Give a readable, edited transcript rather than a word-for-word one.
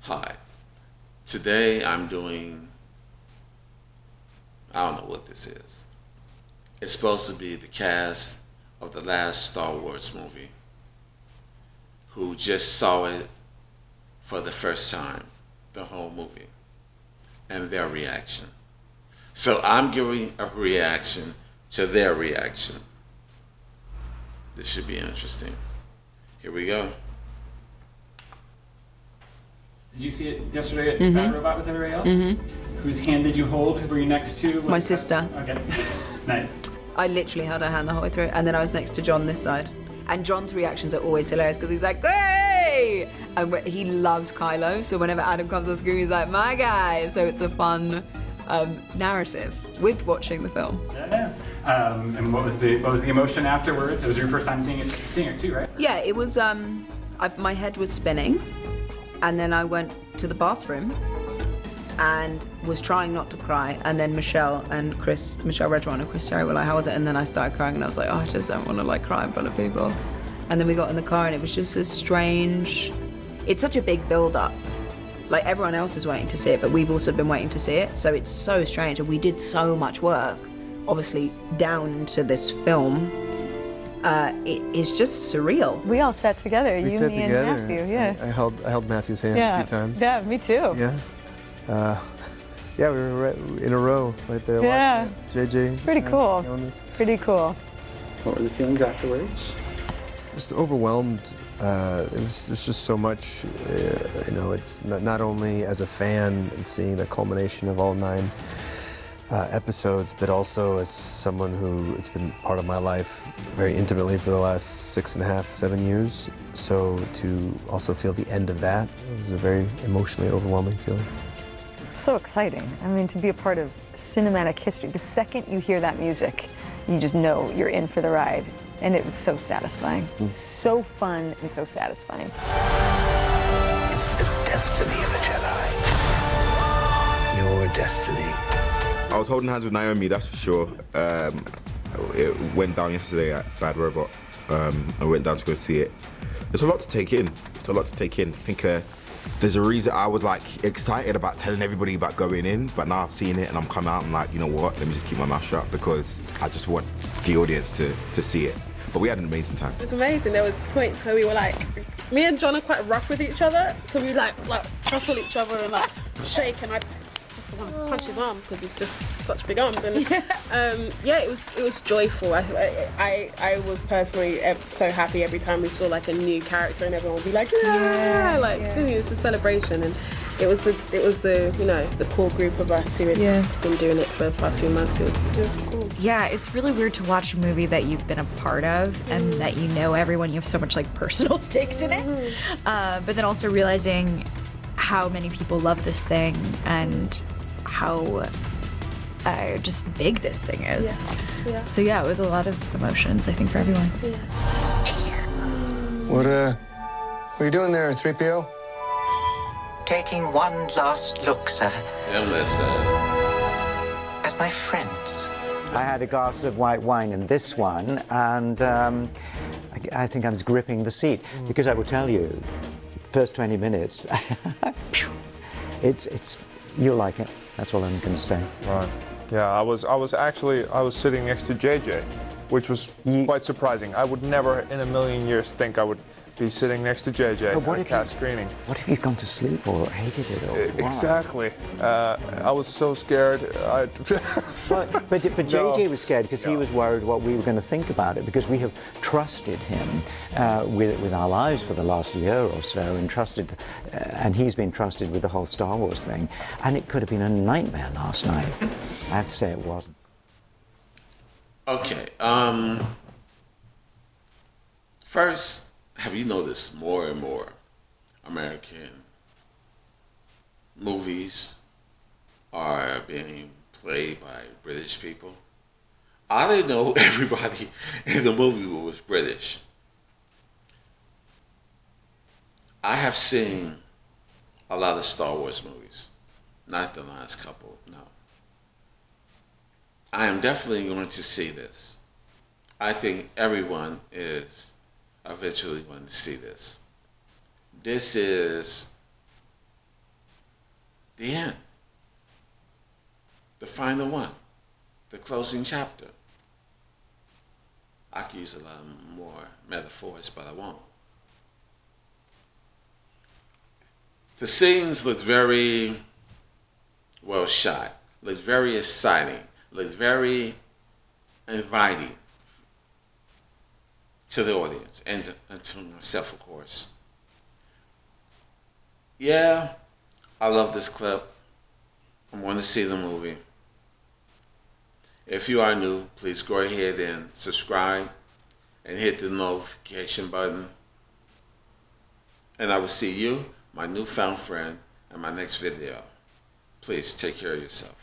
Hi. Today I'm doing, I don't know what this is. It's supposed to be the cast of the last Star Wars movie who just saw it for the first time, the whole movie, and their reaction. So I'm giving a reaction to their reaction. This should be interesting. Here we go. Did you see it yesterday at Bad Robot with everybody else? Whose hand did you hold? Who were you next to? My sister. Okay. Nice. I literally held her hand the whole way through, and then I was next to John this side. And John's reactions are always hilarious because he's like, "Hey!" And he loves Kylo, so whenever Adam comes on screen, he's like, "My guy." So it's a fun narrative with watching the film. Yeah. And what was the emotion afterwards? It was your first time seeing it too, right? Yeah, it was. My head was spinning, and then I went to the bathroom and was trying not to cry, and then Michelle Redron and Chris Terry were like, "How was it?" And then I started crying, and I was like, "Oh, I just don't want to like cry in front of people." And then we got in the car, and it was just a strange. It's such a big build-up. Like everyone else is waiting to see it, but we've also been waiting to see it, so it's so strange. And we did so much work, obviously down to this film. It is just surreal. We all sat together, you, me, and Matthew. Yeah. I held Matthew's hand a few times. Yeah, me too. Yeah. Yeah, we were in a row right there watching it. JJ. Pretty cool. Pretty cool. What were the feelings afterwards? Just overwhelmed. There's just so much. It's not only as a fan and seeing the culmination of all 9 episodes, but also as someone who it's been part of my life very intimately for the last 6.5, 7 years. So to also feel the end of that was a very emotionally overwhelming feeling. So exciting. I mean, to be a part of cinematic history. The second you hear that music, you just know you're in for the ride. And it was so satisfying. So fun and so satisfying. It's the destiny of the Jedi. Your destiny. I was holding hands with Naomi, that's for sure. It went down yesterday at Bad Robot. I went down to go see it. There's a lot to take in. I think there's a reason I was like excited about telling everybody about going in, but now I've seen it and I'm coming out and like, you know what, let me just keep my mouth shut because I just want the audience to see it. But we had an amazing time. It was amazing. There were points where we were like, me and John are quite rough with each other, so we like tussle each other and like shake, and I just want to punch his arm because he's just such big arms. And yeah, it was joyful. I was personally so happy every time we saw like a new character, and everyone would be like, it's a celebration. And it was the the core group of us who had been doing it for the past few months. It was cool. Yeah, it's really weird to watch a movie that you've been a part of and that you know everyone. You have so much like personal stakes in it, but then also realizing how many people love this thing and how just big this thing is. Yeah. So yeah, it was a lot of emotions, I think, for everyone. Yeah. What are you doing there, 3PO? Taking one last look, sir. At my friends. I had a glass of white wine in this one, and I think I was gripping the seat because I will tell you, first 20 minutes, you'll like it. That's all I'm going to say. Right. Yeah, I was sitting next to JJ, which was quite surprising. I would never in a million years think I would be sitting next to JJ at a cast screening. What if you've gone to sleep or hated it? Or exactly. I was so scared. But JJ was scared because he was worried what we were going to think about it, because we have trusted him with our lives for the last year or so, and he's been trusted with the whole Star Wars thing, and it could have been a nightmare last night. I have to say it wasn't. Okay. First, have you noticed more and more American movies are being played by British people? I didn't know everybody in the movie was British. I have seen a lot of Star Wars movies, not the last couple, no. I am definitely going to see this. I think everyone is eventually going to see this. This is The end. The final one. The closing chapter. I could use a lot more metaphors, but I won't. The scenes look very well shot, look very exciting, look very inviting to the audience and to myself, of course. Yeah, I love this clip. I want to see the movie. If you are new, please go ahead and subscribe and hit the notification button. And I will see you, my newfound friend, in my next video. Please take care of yourself.